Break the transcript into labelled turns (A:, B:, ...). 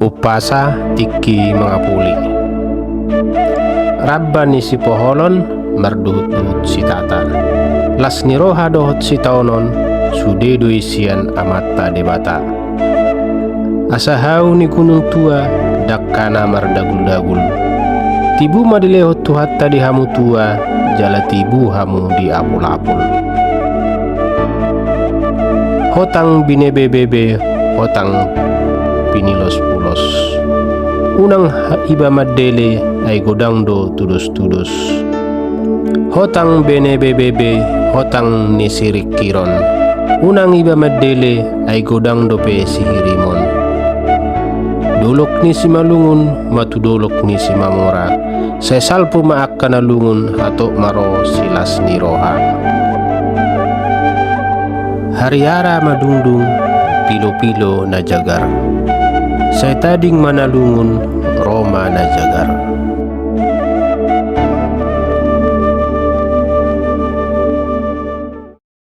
A: upasa tiki mga puli. Rabba ni si poholon marduhut-duhut si tata. Las ni roha dohot si taonon sudedo isian amatta debata. Asahau ni gunung tua dakkana mardagul-dagul. Tibu madilehot tuhatta di hamu tua jala tibu hamu di apul-apul. Hotang binebebebe hotang pinilos-pulos. Unang iba madele ay godang do tudus-tudus. Hotang benebebebe hotang ni sirik kiron. Unang iba madele ay godang do pe sihirimon. Dolok ni si malungun matudolok ni si mamora. Saya salpo maak kanalungun hato maro silas ni roha. Hariara madungdung pilo-pilo na jagar. Saya tading manalungun Roma na jagar.